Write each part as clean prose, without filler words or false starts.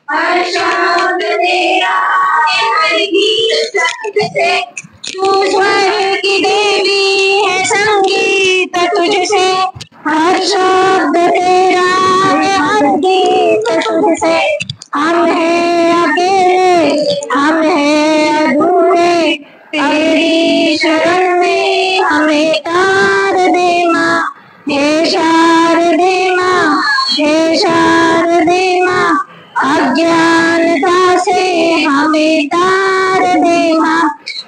हर शब्द तेरा है हर गीत संग से। तू स्वर की देवी है संगीत तुझसे। हर शब्द तेरा है हर गीत तुझसे। हम है अकेले हम है अधूरे तेरी शरण में हमें तार दे माँ। हे शारदे माँ हे शारदे माँ अज्ञानता से हमें तार दे माँ।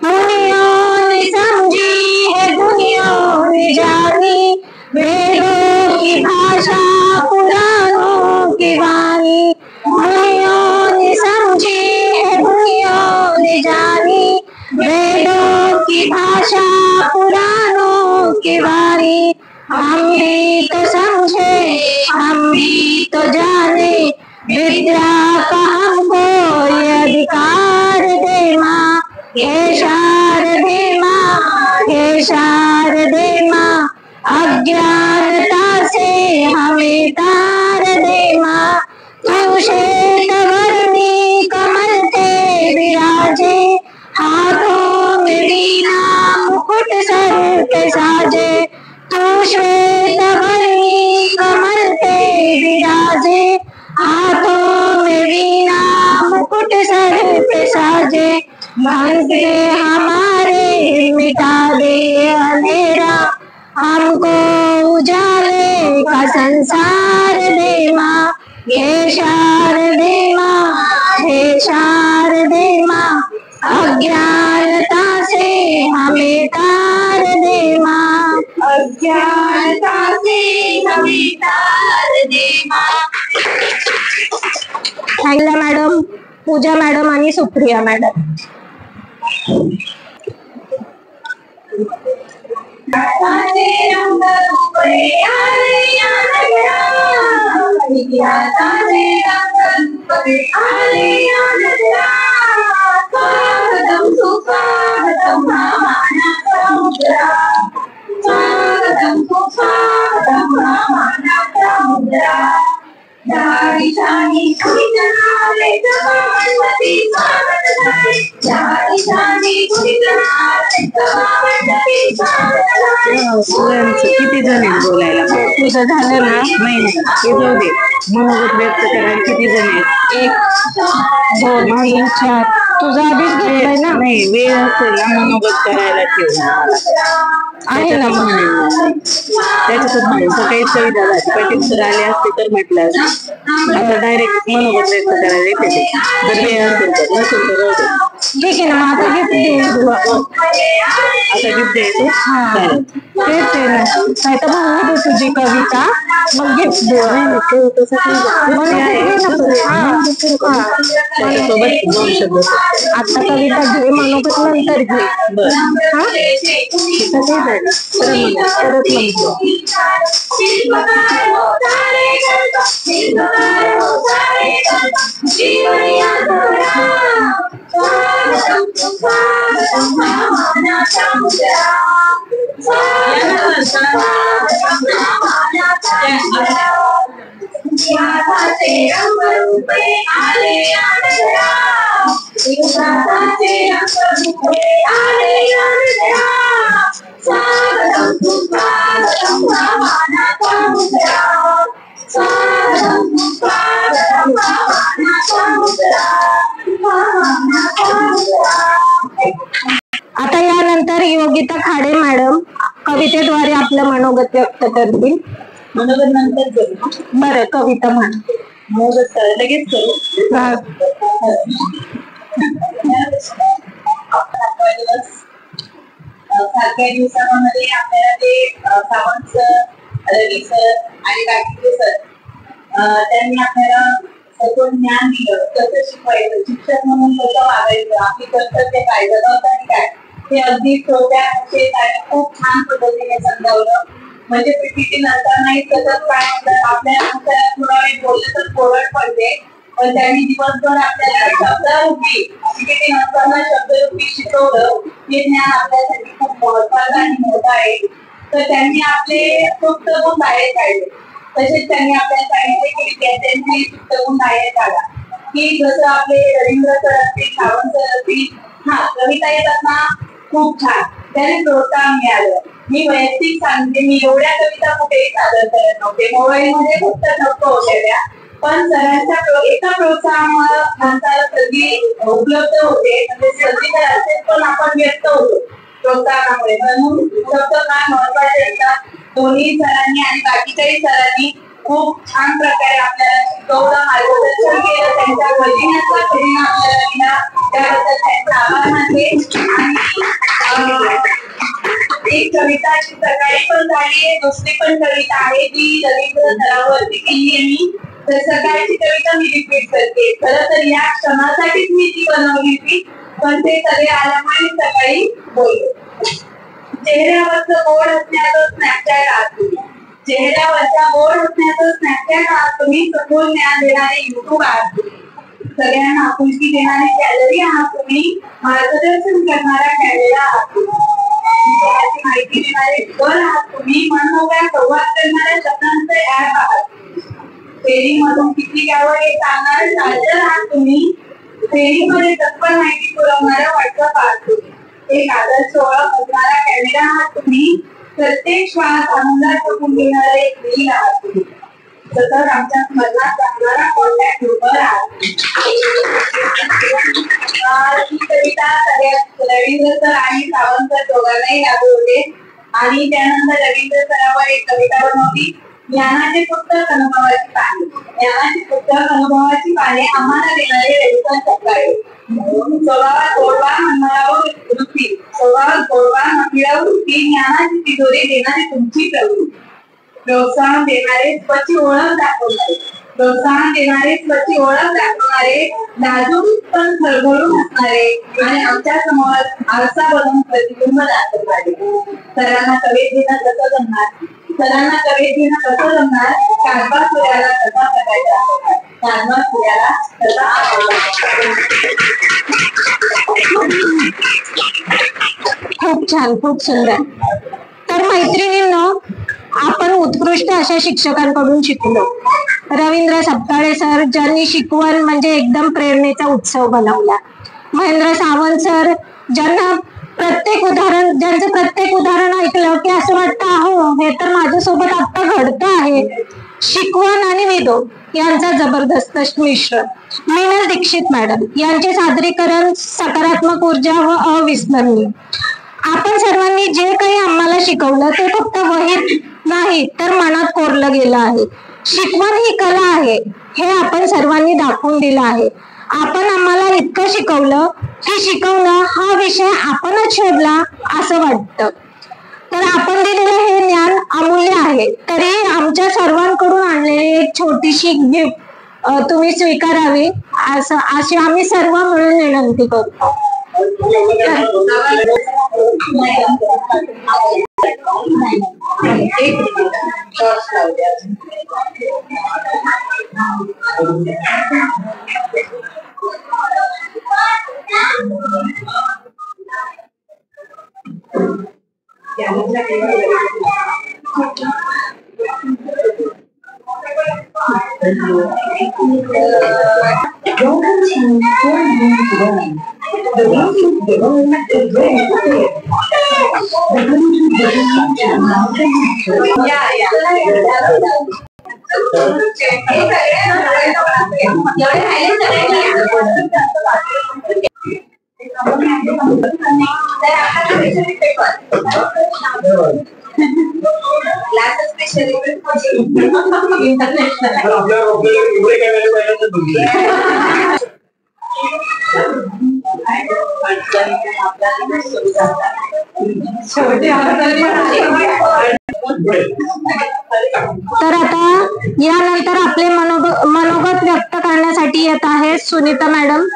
मुनियों ने समझी है दुनियों ने जानी वेदों की भाषा पुराणों की वाणी। मुनियों ने समझी है दुनियों ने जानी वेदों की भाषा पुराणों की वाणी। हम भी तो समझे हम भी तो जाने विद्या का हमको ये अधिकार दे माँ। हे शारदे माँ हे शारदे माँ अज्ञानता से हमें तार दे माँ। तू श्वेतवर्णी कमल पे विराजे हाथों में वीणा मुकुट सर पे साजे। तू श्वेतवर्णी कमल पे विराजे हाथों में वीणा मुकुट सर पे साजे। भक्त हमारे मिटा दे अंधेरा हमको उजाले का संसार दे माँ। हे शारदे माँ हे शारदे माँ अज्ञानता से हमें तार दे माँ। अज्ञानता से हमें तार दे माँ। थँक्यू मॅडम, पूजा मॅडम आणि सुप्रिया मॅडम। किती जण आहेत बोलायला? तुझं झालं ना? नाही हे जाऊ दे, मनोगत व्यक्त करायला किती जण आहेत? 1 2 3 4 तुझा आधीच घेतलाय ना? नाही वेळ असेल ना मनोगत करायला ठेव आहे ना मग त्याच्यातच म्हणून सकाळी कविता झाली पाटील सर आले असते तर म्हटलं आता डायरेक्ट मनोगत व्यक्त करायला येते ते जर वेळ असेल तर नसेल तर राहू दे. ठीक आहे ना मग आता गिफ्ट दे आता गिफ्ट द्यायचं चालेल तेच आहे ना नाही तर मग दे तुझी कविता मग गिफ्ट दे त्याच्यासोबत 2 शब्द आता कविता घे मनोगत नंतर घे परत म्हणतो आता यानंतर योगिता खाडे मॅडम कवितेद्वारे आपलं मनोगत व्यक्त करतील. मनोगत नंतर करू. बरं कविता म्हण. मनोगत लगेच करू. सारख्या दिवसामध्ये आपल्याला ते सावंत सर, रवी सर आणि बाकीचे सर त्यांनी आपल्याला सखोल ज्ञान दिलं कसं शिकवायचं, शिक्षक म्हणून कसं वागायचं, आपली कर्तव्य काय, जबाबदारी काय, हे अगदी छोट्या आणि खूप छान पद्धतीने समजावलं. म्हणजे पीपीटी नंतर नाही सतत काय म्हणतात आपल्या थोडा वेळ बोललं तर कोरड पडते, पण त्यांनी दिवसभर आपल्याला शब्दरूपी पीपीटी नंतर शब्दरूपी शिकवलं. हे ज्ञान आपल्यासाठी खूप महत्वाचं आणि मोठं आहे. तर त्यांनी आपले सुप्त गुण बाहेर काढले. तसेच त्यांनी आपल्याला सांगितले की विद्यार्थ्यांचे सुप्त गुण बाहेर काढा. की जसं आपले रवींद्र सर असतील, सावंत सर असतील, हा कविता येतात ना खूप छान, त्याने प्रोत्साहन मिळालं. मी वैयक्तिक सांगते, मी एवढ्या कविता कुठेही सादर करत नव्हते, मोबाईल मध्ये फक्त ठप्प होत्या, पण सरांच्या एका प्रोत्साहनामुळे माणसाला संधी उपलब्ध होते, म्हणजे संधी तर असेल पण आपण व्यक्त होतो प्रोत्साहनामुळे. म्हणून शब्द काय महत्वाचे असतात, दोन्ही सरांनी आणि बाकीच्याही सरांनी खूप छान प्रकारे आपल्याला शिकवलं, मार्गदर्शन केलं, त्यांच्या वडिलांचा परिणाम आपल्याला दिला, त्याबद्दल त्यांचा आभार मानते. आणि एक कविता सकाळी पण झाली, दुसरी पण कविता आहे ती रवींद्र सरांवरती केली आहे मी. तर सकाळची कविता मी रिपीट करते. खरं तर या क्षणासाठीच मी ती बनवली होती, पण ते सगळे आल्यामुळे सकाळी बोलले. चेहऱ्यावरचं गोड असण्याचं स्नॅपचॅट आहात तुम्ही, चेहऱ्यावरच्या गोड असण्याचं स्नॅपचॅट आहात तुम्ही, सखोल ज्ञान देणारे युट्यूब आहात तुम्ही, सगळ्यांना आपुलकी देणारी गॅलरी आहात तुम्ही, मार्गदर्शन करणारा कॅमेरा आहात तुम्ही, माहिती देणारे घर आहात तुम्ही, मनमोकळ्या संवाद करणाऱ्या शब्दांचे ऍप आहात, फेरीमधून किती घ्यावं हे सांगणारे चार्जर आहात तुम्ही, फेरीमध्ये तत्पर माहिती पुरवणारा व्हॉट्सअप आहात तुम्ही, एक आदर्श ओळख असणारा कॅमेरा आहात तुम्ही, प्रत्येक श्वास आनंदात जपून घेणारे एक रील आहात तुम्ही, सतत आमच्या स्मरणात राहणारा कॉन्टॅक्ट नंबर आहात. ही कविता सगळ्यात रवींद्र सर आणि सावंत सर दोघांनाही लागू होते. आणि त्यानंतर रवींद्र सरांवर एक कविता बनवली, ज्ञानाचे पुस्तक अनुभवाची पाने, ज्ञानाचे पुस्तक अनुभवाची पाने आम्हाला देणारे रविकांत सकाळे, स्वभावात गोडवा म्हणणारावर वृत्ती, स्वभावात गोडवा म्हणणारावर वृत्ती, ज्ञानाची तिजोरी देणारी तुमची प्रवृत्ती, प्रोत्साहन देणारे स्वतःची ओळख दाखवणारे, प्रोत्साहन देणारे स्वतःची ओळख दाखवणारे, लाजून पण खळबळून असणारे आणि आमच्या समोर आरसा बनवून प्रतिबिंब दाखवणारे. सरांना कवेत घेणं कसं जमणार, सरांना कवेत घेणं कसं जमणार, कागबा सूर्याला कसा बघायचा, कागबा सूर्याला कसा खूप छान, खूप सुंदर. तर मैत्रिणींनो, आपण उत्कृष्ट अशा शिक्षकांकडून शिकलो. रवींद्र सपकाळे सर, ज्यांनी शिकवण म्हणजे एकदम प्रेरणेचा उत्सव बनवला. महेंद्र सावंत सर, ज्यांचं प्रत्येक उदाहरण ऐकलं की असं वाटतं, हो हे तर माझ्यासोबत आता घडतं आहे. शिकवण आणि विनोद यांचा जबरदस्त मिश्रण. मीनल दीक्षित मॅडम यांचे सादरीकरण सकारात्मक ऊर्जा व अविस्मरणीय. आपण सर्वांनी जे काही आम्हाला शिकवलं ते फक्त वहीत नाही तर मनात कोरलं गेलं आहे. शिकवण ही कला आहे हे आपण सर्वांनी दाखवून दिलं आहे. आपण आम्हाला इतकं शिकवलं की शिकवणं हा विषय आपणच शोधला असं वाटतं. तर आपण दिलेलं हे ज्ञान अमूल्य आहे. तरी आमच्या सर्वांकडून आणलेली एक छोटीशी गिफ्ट तुम्ही स्वीकारावी अशी आम्ही सर्व मिळून विनंती करतो. तर आता यानंतर आपले मनोगत व्यक्त करण्यासाठी येत आहे सुनीता मॅडम.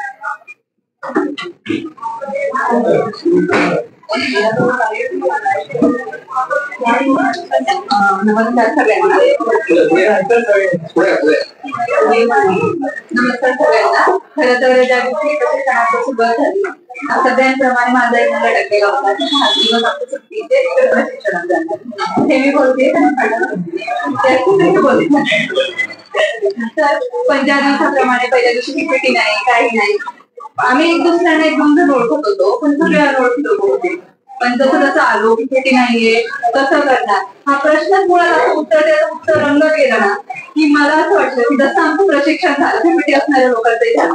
नमस्कार सगळ्यांना. खरं तर ज्या दिवशी सुरुवात झाली सगळ्यांप्रमाणे माझा एक मुलगा टक्केला होता की 6 दिवस आपल्या सुट्टीचे इकडे प्रशिक्षणात जाणार. हे मी बोलते तर 15 दिवसाप्रमाणे पहिल्या दिवशी पीपीटी नाही, काही नाही. आम्ही एक दुसऱ्याने एक दोन ओळखत होतो, पण सगळ्यांना ओळखत होते. पण जसं जसं आलो पीपीटी नाहीये कसं करणार हा प्रश्नच मुळात असं उत्तर रंग गेला ना की मला असं वाटलं की जसं आमचं प्रशिक्षण झालं पीपीटी असणाऱ्या लोकांचंही झालं.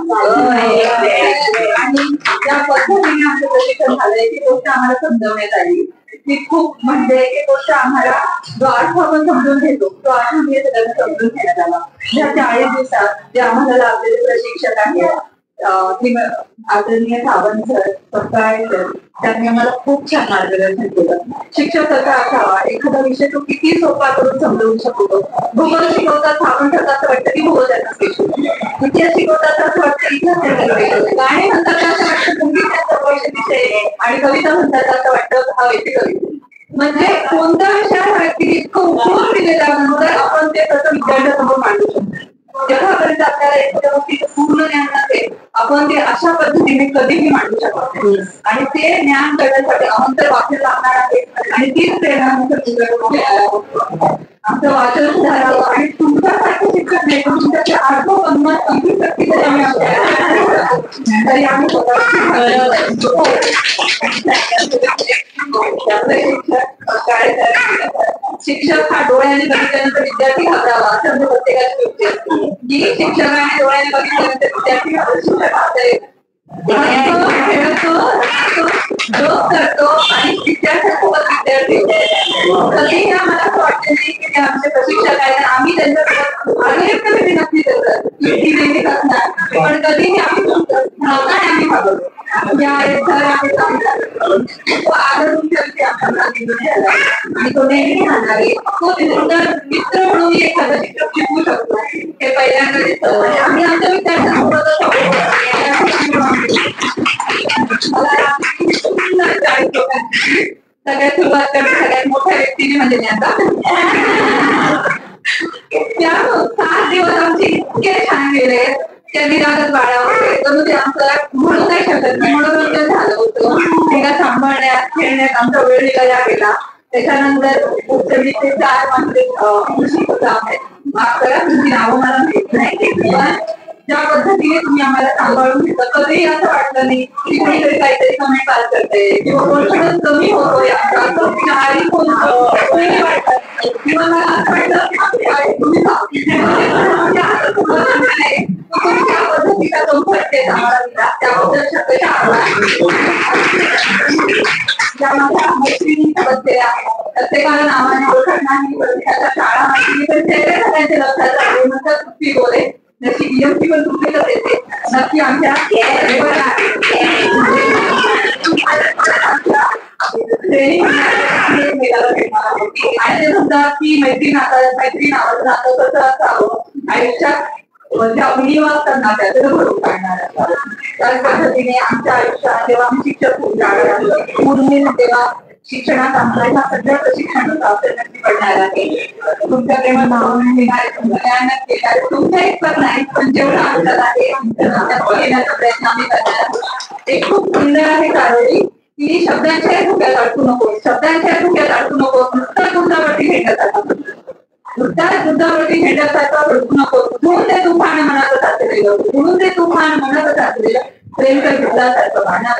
आणि ज्या पद्धतीने आमचं प्रशिक्षण झालंय ती गोष्ट आम्हाला समजवण्यात आली. ती खूप म्हणजे एक गोष्ट आम्हाला जो अर्थ आपण समजून घेतो तो अर्थ म्हणजे सगळ्यांना समजून घेण्यात आला. ह्या 40 दिवसात जे आम्हाला लाभलेले प्रशिक्षक आहेत आदरणीय सावंत सर, सकाळे सर, त्यांनी आम्हाला खूप छान मार्गदर्शन केलं. शिक्षक कसा असावा, एखादा विषय तो किती सोपा करून समजवू शकतो. भूगोल शिकवतात सावंत असं वाटतं की भूगोल त्यांना शिकवतो. इतिहास शिकवतात असं वाटतं इतिहास त्यांना शिकवतो. गाणे म्हणतात असं वाटतं संगीत त्यांचा विषय आणि कविता म्हणतात असं वाटतं हा व्यक्ती कविता. म्हणजे कोणत्या विषयात इतकं उपयोग दिलेल्यानंतर आपण ते तसं विद्यार्थ्यांसमोर मांडू शकतो. जेव्हापर्यंत आपल्याला एखाद्या गोष्टीचं पूर्ण ज्ञान नसेल आपण ते अशा पद्धतीने कधीही मांडू शकत नाही. आणि ते ज्ञान करण्यासाठी अवंतर वाचन लागणार आहे आणि तीच प्रेरणा आमचं वाचन सुधारावं आणि तुमच्यासारखं शिक्षण नाही तुमच्या 850 तरी आम्ही शिक्षक हा डोळ्याने बघितल्यानंतर विद्यार्थी घाबरावा असं प्रत्येकाची गोष्टी असते की शिक्षकाने डोळ्याने बघितल्यानंतर विद्यार्थी घाबरतो करतो आणि विद्यार्थ्यांसोबत विद्यार्थी कधीही आम्हाला असं वाटतं नाही की ते आमचे प्रशिक्षक आहेत आम्ही त्यांच्यासोबत नक्की देतात ती नेहमीच असणार पण कधीही आम्ही घाबरतो. आणि तो नेहमी राहणार आहे तो मित्र म्हणून एखादा शिक्षक शिकवू शकतो हे पहिल्यांदा दिसतं. आम्ही आमच्या विद्यार्थ्यांसोबत सगळ्यात सुरुवात करते सगळ्यात मोठ्या व्यक्तीने म्हणजे ज्ञाता त्या 7 दिवस आमचे इतके छान गेले त्या विरागत बाळा होते तर ते आमचं म्हणू नाही शकत नाही मनोरंजन झालं होतं. तिला सांभाळण्यात खेळण्यात आमचा वेळ निघाला गेला. त्याच्यानंतर पुढचे 4 मात्र माफ करा तुमची नावं मला माहित नाही पण ज्या पद्धतीने तुम्ही आम्हाला सांभाळून घेता कधीही असं वाटलं नाही की कुणीतरी काहीतरी कमी पास करते किंवा कॉन्फिडन्स कमी होतोय किंवा मला असं वाटतं तुम्ही त्या पद्धतीचा कम्फर्ट देत आम्हाला दिला त्याबद्दल शक्यता त्यामध्ये मैत्रिणीसोबत प्रत्येकाला नावाने ओळखत नाही त्याच्या शाळा माहिती पण चेहरे सगळ्यांचे लक्षात आले नंतर सुट्टी बोले नक्की बीएमसी पण तुमच्याच येते नक्की आमच्या आणि ते समजा की मैत्रीण नावाचं नातं कसं असावं आयुष्यात ज्या मुली असतात ना त्याचं भरून काढणार असावं त्याच पद्धतीने आमच्या आयुष्यात जेव्हा आम्ही शिक्षक होऊन जाणार पूर्ण तेव्हा शिक्षणात आम्हाला ह्या सगळ्या प्रशिक्षणाचा अवसर नक्की पडणार आहे. तुमच्या प्रेमात तुमच्या इतपत नाही पण जेवढं आमच्यात आहे येण्याचा प्रयत्न आम्ही करणार. ते खूप सुंदर आहे कारवडी की शब्दांच्या धुक्यात अडकू नको नुसतं दुधावरती भडकू नको म्हणून ते तुफान मनाचं साचलेलं प्रेम तर दुधासारखं वाहणार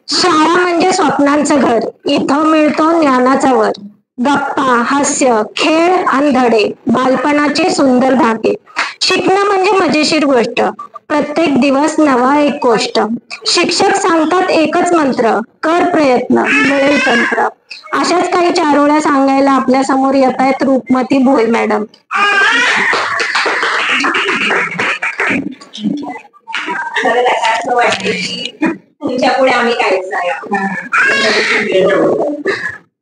शाळा म्हणजे स्वप्नांचं घर. इथं मिळतो ज्ञानाचा वर. गप्पा, हास्य, खेळ आणि धडे, बालपणाचे सुंदर धागे. शिकणं म्हणजे मजेशीर गोष्ट. प्रत्येक दिवस नवा एक गोष्ट. शिक्षक सांगतात एकच मंत्र, कर प्रयत्न मिळेल तंत्र. अशाच काही चारोळ्या सांगायला आपल्या समोर येत आहेत रूपमती भोई मॅडम. असं वाटतं की तुमच्या पुढे आम्ही काहीच नाही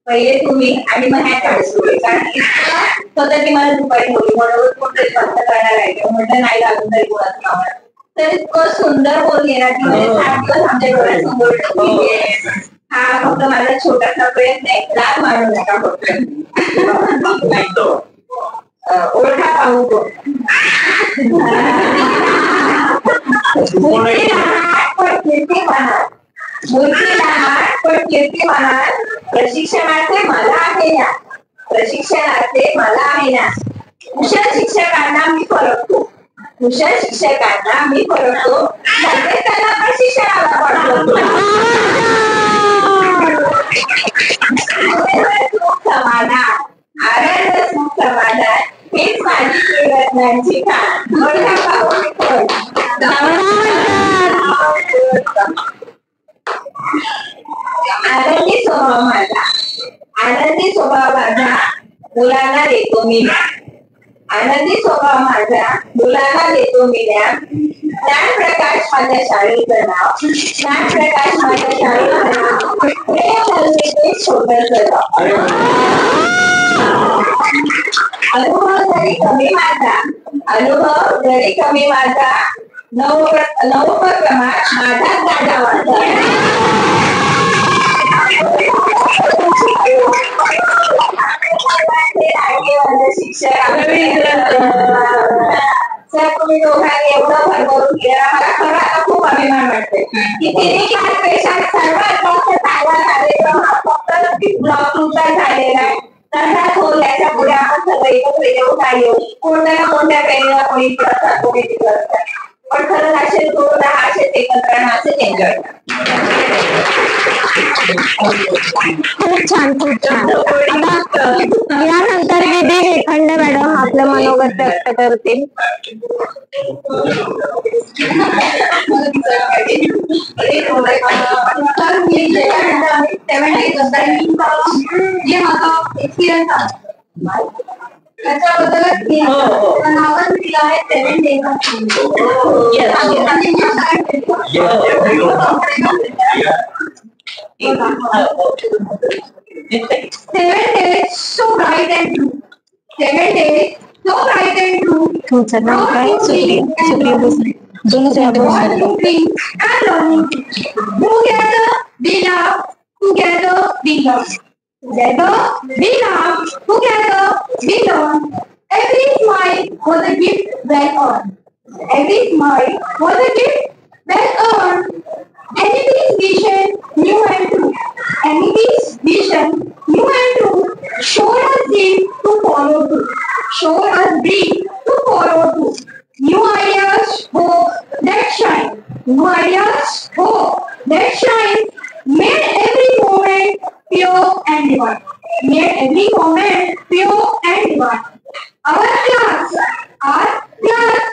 पहिले तुम्ही आणि मग ह्या काढसून कारण इतकं स्वतःची मला दुपारी होती म्हणून कोणतरी बंद करणार आहे म्हटलं नाही लागून तरी कोणाचं नाव आहे. तर इतकं सुंदर बोलली ना की म्हणजे 7 दिवस आमच्या डोळ्यासमोर हा फक्त माझा छोटासा प्रयत्न आहे राग मानू नका फक्त ओळखा पाहू तो प्रशिक्षणाचे मला आहे ना प्रशिक्षणाचे मला आहे ना कुशल शिक्षकांना मी फरकतो कुशल शिक्षकांना मी फरकतो त्यांना प्रशिक्षणाला पाठवतो समाधान आनंद सुख समाधान हेच माझी प्रयत्नांची खाण आनंदी स्वभाव माझा आनंदी स्वभाव माझा मुलांना देतो मी आनंदी स्वभाव माझा मुलांना देतो मी ज्ञान प्रकाश माझ्या शाळेचं नाव ज्ञान प्रकाश माझ्या शाळेचं नाव प्रेम ते छोटंसं अनुभव जरी कमी माझा अनुभव जरी कमी माझा नवोपक्रमात माझा गाडा वाढला शिक्षक सर तुम्ही दोघांनी एवढं भरभरून केलं मला खरं आता खूप अभिमान वाटते की तिन्ही क्लास पेक्षा सर्वात जास्त चांगला कार्यक्रम हा फक्त ब्लॉक तुमचा झालेला आहे तसाच होईल याच्या पुढे आपण सगळं एकत्र येऊन येऊ कोणत्या ना कोणत्या पेनला कोणी असतात कोणी तिथं असतात पण खरंच असे दोन असेच एकत्र असेच एन्जॉय खूप छान खूप छान. आता यानंतर विधी रेखंडे मॅडम आपलं मनोगत व्यक्त करतील. त्याच्याबद्दल नावच दिलं आहे 7 days so bright and true 7 days so bright and true तुमचं नाव काय? Supriya Bhosale. Together we love, together we love. Together we love, together we learn. Every smile was a gift well earned. Every smile was a gift well earned. Anybody's vision, new and true. Anybody's vision, new and true. Showed us dream to follow through. Showed us dream to follow through. New ideas, hope that shine. New ideas, hope that shine. Made every moment pure and divine. Made every moment pure and divine. Our class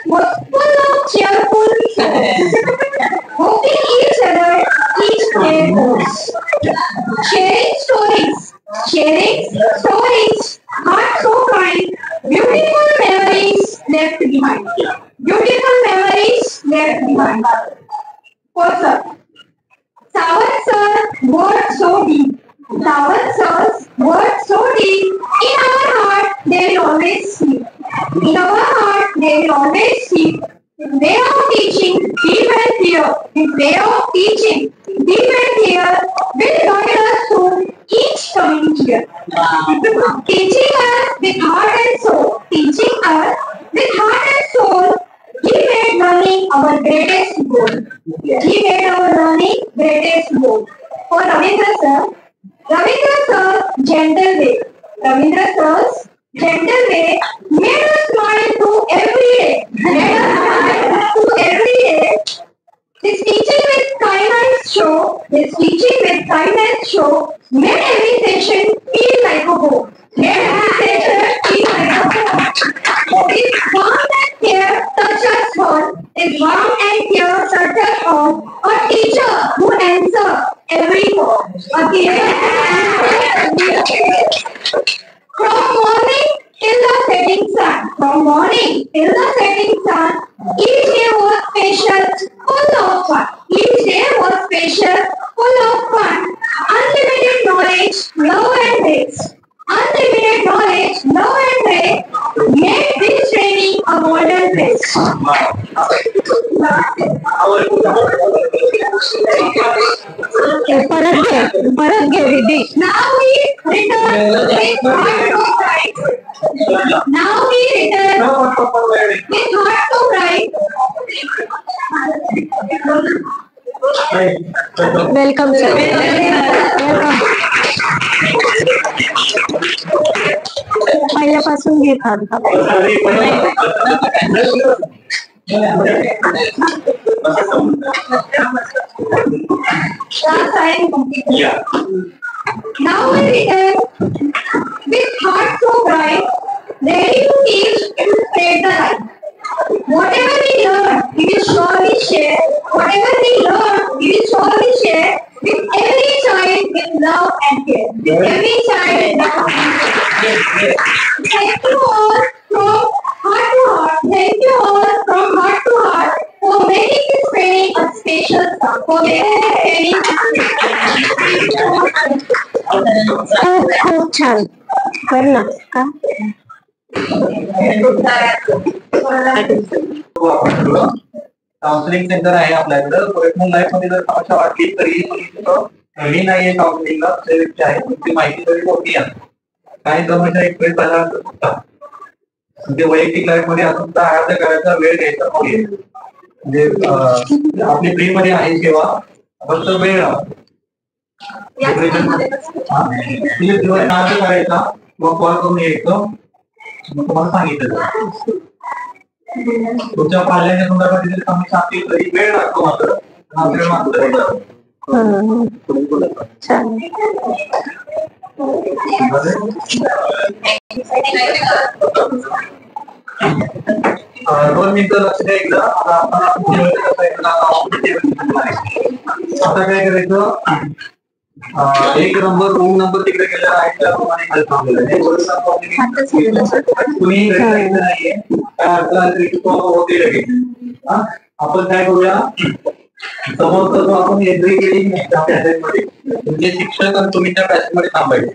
was full of cheerful souls, hoping each other, each their goals. Sharing stories, heart so kind, beautiful memories left behind. Beautiful memories left behind. For sir, Sawant sir, words so deep. Sawant sir's words so deep. In our heart, they will always sleep. In our heart, they will always sleep. His way of teaching, deep and clear. His way of teaching, deep and clear, will guide us through each coming year. Teaching us with heart and soul. Teaching us with heart and soul. He made learning our greatest goal. He made our learning greatest goal. For Ravindra sir, gentle way. Ravindra sir's gentle way made us smile through every day. Made us smile through every day. His teaching with kindness show made every session feel like a home. Made every session feel like a home. His warmth and care touch us all. His warmth and care touch us all. A teacher who answers every call. A teacher from morning till the setting sun. From morning till the setting sun. Each day was special, full of fun. Each day was special, full of fun. Unlimited knowledge, love and ethics, unlimited knowledge, love and grace make this training a golden place. परत घे विधी. Now we return with heart so bright. Now we return with heart so bright. Welcome sir. Welcome. पहिल्यापासून घे खात. Now we return with heart so bright, ready to teach and spread the light. Whatever we learn, we will surely share. Whatever we learn, we will surely share with every child with love and care. With every child with love and care. Thank you all from heart to heart. Thank you all from heart to heart for making this training a special start. For making this training खूप छान. कर ना का counselling centre आहे आपल्याकडे. Personal life मध्ये जर समस्या वाटली तरी मी नाहीये काउन्सिलिंगला, दुसरे व्यक्ती आहे, तुमची माहिती तरी होती. काही समस्या एक्सप्रेस झाल्या म्हणजे वैयक्तिक लाईफ मध्ये अजून अर्ज करायचा वेळ घ्यायचा नाहीये. म्हणजे आपली फ्री मध्ये आहे सेवा, फक्त वेळ करायचा मग कॉल करून यायचं. मग तुम्हाला सांगितलं तुमच्या पाल्याच्या संदर्भात समस्या असतील तरी वेळ लागतो मात्र दोन मिनिटं लक्ष द्या एकदा. आता काय करायचं, एक नंबर रूम नंबर तिकडे गेलेला आहे त्याप्रमाणे तुम्ही नाहीये काय अडचण होते लगेच. आपण काय करूया, समोरचा जो आपण एंट्री केली मध्ये म्हणजे शिक्षक आणि तुम्ही त्या पॅसेज मध्ये थांबायचे.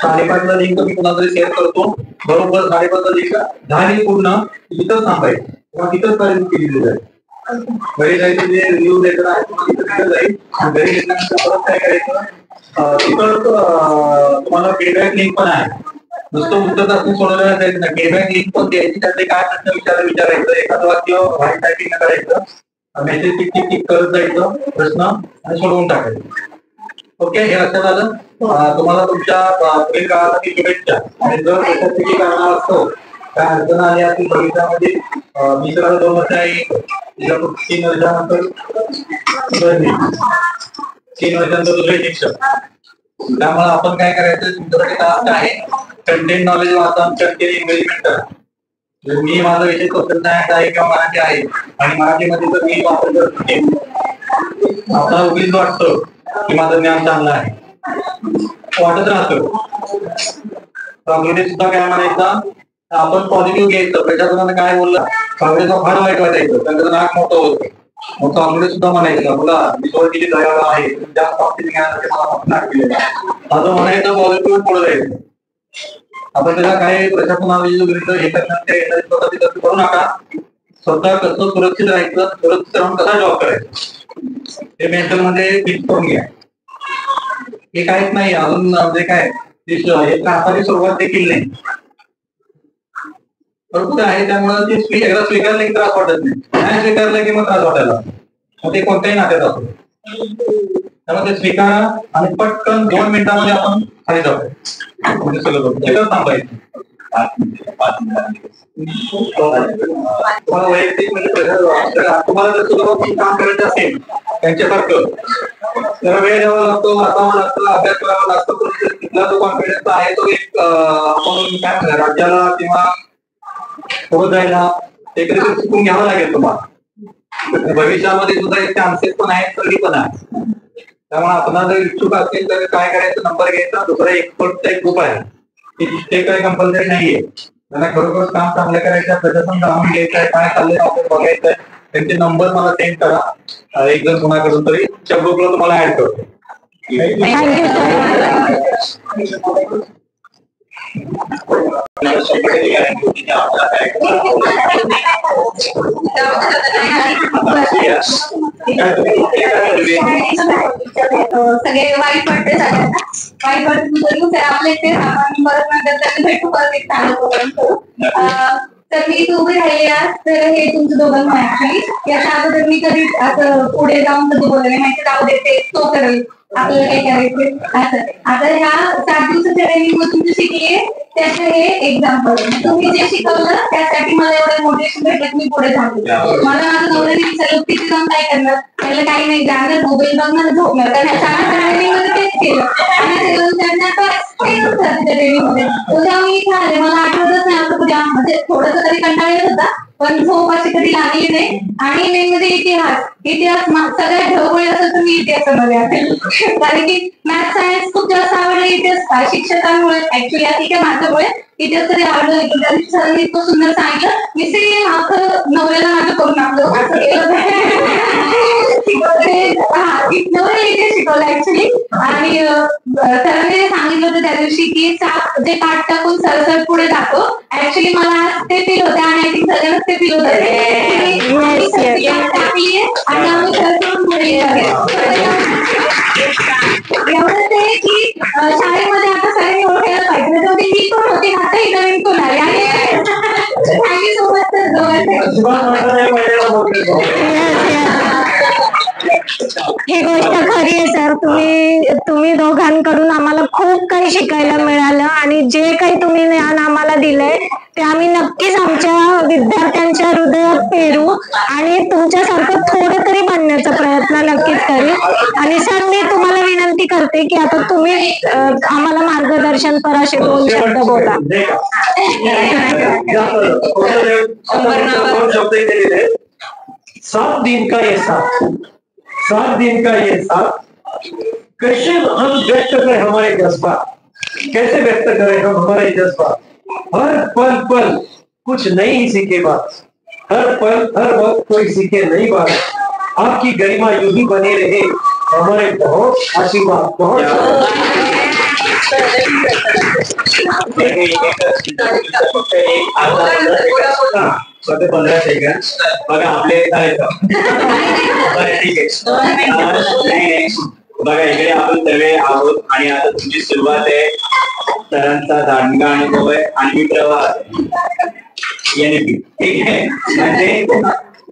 5:30ला लिंक मी कुणाला तरी शेअर करतो, बरोबर 5:30ला लिंक झाली पूर्ण तिथंच थांबायचं किंवा तिथंच कार्य केली जाईल. घरी जायचं जे रिव्ह्यू लेटर आहे तिथं जाईल. घरी गेल्यानंतर परत काय करायचं, तिथं तुम्हाला फीडबॅक लिंक पण आहे. नुसतं उत्तर चाचणी सोडवल्या जायचं नाही, फीडबॅक लिंक पण द्यायची. त्यातले काय प्रश्न विचारायचं, एखादं वाक्य व्हाईट टायपिंग करायचं, मेसेज टिक टिक टिक करत जायचं प्रश्न आणि सोडवून टाकायचं. ओके, हे लक्षात आलं. तुम्हाला तुमच्या पुढील काळासाठी शुभेच्छा. आणि जर त्याच्यासाठी कारण असतो काय अडचण आली असतील भविष्यामध्ये, मी तर 2 वर्ष आहे, 3 वर्षानंतर 3 वर्षानंतर दुसरे शिक्षक. त्यामुळे आपण काय करायचं, तुमच्यासाठी टास्क आहे कंटेंट नॉलेज वाचन कंटेंट एंगेजमेंट करा. मी माझा विषय सोशल सायन्स आहे किंवा मराठी आहे आणि मराठीमध्ये तर मी वापर करतो. आपल्याला उगीच वाटतं की माझं ज्ञान चांगलं आहे, वाटत राहतं. सुद्धा काय म्हणायचं, आपण पॉझिटिव्ह घ्यायचं. प्रशासनाने काय बोललं, काँग्रेसला फार वाईट वाटायचं, त्यांचं नाक मोठं होतं. मग काँग्रेस सुद्धा म्हणायचं तुला किती दयाळू आहे, जास्त बाबतीत ज्ञानाचे मला नाक केलेलं असं म्हणायचं. पॉझिटिव्ह पुढे जायचं. आपण त्याला काय प्रशासनाविरुद्ध हे करण्यात करू नका. स्वतः कसं सुरक्षित राहायचं, सुरक्षित राहून कसा जॉब करायचं हे मेंटल मध्ये फिक्स करून घ्या. हे काहीच नाही अजून, म्हणजे काय त्रासाची सुरुवात देखील नाही, बरोबर आहे. त्यामुळे ते एकदा स्वीकारलं की त्रास वाटत नाही, नाही स्वीकारलं की मग त्रास वाटायला, मग ते कोणत्याही नात्यात असतो. त्यामुळे ते स्वीकारा आणि पटकन 2 मिनिटांमध्ये आपण खाली जाऊ. म्हणजे सगळं थांबायचं. तुम्हाला वैयक्तिक म्हणजे तुम्हाला जर सुद्धा काम करायचं असेल त्यांच्यासारखं तर वेळ द्यावा लागतो, वाचावं लागतं, अभ्यास करावा लागतो. तिथला जो कॉन्फिडन्स आहे तो एक आपण काय म्हणणार राज्याला किंवा पुढे जायला एक शिकून घ्यावं लागेल तुम्हाला. भविष्यामध्ये सुद्धा एक चान्सेस पण आहेत, संधी पण आहे. त्यामुळे आपण जर इच्छुक असेल तर काय करायचं, नंबर घ्यायचा. दुसरा एक्सपर्टचा एक ग्रुप आहे, ते काही कंपल्सरी नाहीये. त्यांना खरोखर काम चांगलं करायचं, प्रशासन जाणून घ्यायचं आहे, काय चाललंय आपण बघायचंय. त्यांचे नंबर मला सेंड करा, एक जण कोणाकडून तरी त्या ग्रुपला तुम्हाला ऍड करतो. थँक्यू सगळे वाईट वाटते सगळ्यांना वाईट वाटत आपले ते आपण परत नंतर भेटू परत एक चांगलं प्रोग्राम करू. तर मी इथे उभी राहिली आज तर हे तुमचं दोघांना ऍक्च्युली याच्या अगोदर मी कधी असं पुढे जाऊन कधी बोलले माहिती जाऊ देते तो करेल आपल्याला काय करायचं असं. आता ह्या 7 दिवसाच्या ट्रेनिंग मधून जे शिकले त्याचं हे एक्झाम्पल तुम्ही जे शिकवलं त्यासाठी मला एवढं मोटिवेशन भेटलं मी पुढे झालो. मला माझं नवऱ्याने विचारलं तिथे जाऊन काय करणार त्याला काही नाही जाणार मोबाईल बघणार झोपणार कारण ट्रेनिंग मध्ये तेच केलं आणि ट्रेनिंग मध्ये उद्या मी इथे आले मला आठवतच नाही असं उद्या म्हणजे थोडस तरी कंटाळा येत होता पण झोप अशी कधी लागली नाही. आणि मेन म्हणजे इतिहास सगळ्यात ढवळी असेल तर मी इतिहासामध्ये असेल कारण की मॅथ सायन्स खूप जास्त आवडलं इतिहास शिक्षकांमुळे ऍक्च्युली ठीक आहे माझ्यामुळे इतिहास कधी आवडलं सरांनी इतकं सुंदर सांगितलं मी सेम नवऱ्याला माझं करून आपलं असं नवऱ्याला इतिहास शिकवलं ऍक्च्युली. आणि सरांनी सांगितलं होतं त्या दिवशी की जे काट टाकून सरसर पुढे जातो ऍक्च्युली मला आज ते फील होते आणि आय थिंक सगळ्यांनाच ते फील होत टाकली आणि आम्ही सरसरून पुढे एवढंच आहे की शाळेमध्ये आता सगळ्यांनी ओळखायला पाहिजे त्याच्यामध्ये मी पण होते आताही नवीन कोण आले आणि थँक्यू सो मच सर ही गोष्ट खरी आहे सर. तुम्ही दोघांकडून आम्हाला खूप काही शिकायला मिळालं आणि जे काही तुम्ही ज्ञान आम्हाला दिलंय ते आम्ही नक्कीच आमच्या विद्यार्थ्यांच्या हृदयात पेरू आणि तुमच्यासारखं थोडं तरी बनण्याचा प्रयत्न नक्कीच करू. आणि सर मी तुम्हाला विनंती करते की आता तुम्ही आम्हाला मार्गदर्शन पर असे 2 शब्द बोला. 7 दिन का ये साथ 7 दिन का ये साथ कैसे हम व्यक्त करें हमारे जज्बात कैसे व्यक्त करें हम हमारे जज्बात हर पल पल कुछ नई सीखे बात हर पल हर वक्त कोई सीखे नई बात आपकी गरिमा यूं ही बने रहे हमारे बहुत आशीर्वाद बहुत फक्त 15 सेकंड बघा आपले ठीक आहे बघा इकडे आपण सर्व आहोत आणि आता तुमची सुरुवात आहे सरांचा दांडगा अनुभव आहे आणि प्रवास ठीक आहे म्हणजे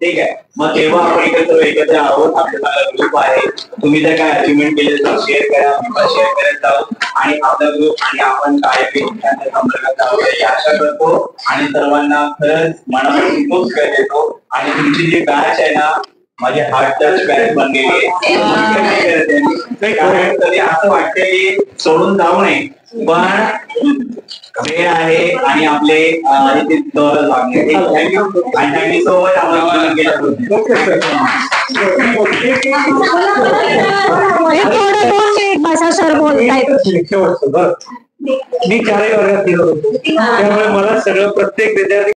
ठीक आहे मग तेव्हा आपण एकत्र आहोत आपल्याला ग्रुप आहे तुम्ही जर काय अचिव्हमेंट केले तर शेअर करा शेअर करत आहोत आणि आपला ग्रुप आणि आपण काय संपर्कात आहोत ही आशा करतो आणि सर्वांना खरंच मनापासून खूप कर देतो आणि तुमची जी बॅच आहे ना माझी हार्ट टच बॅच बनलेली आहे कधी असं वाटतं की सोडून जाऊ नये पण वेळ आहे आणि आपले थँक्यू सो मच आपण सर बोलताय मी 4ही वर्गात गेलो होतो त्यामुळे मला सगळं प्रत्येक विद्यार्थी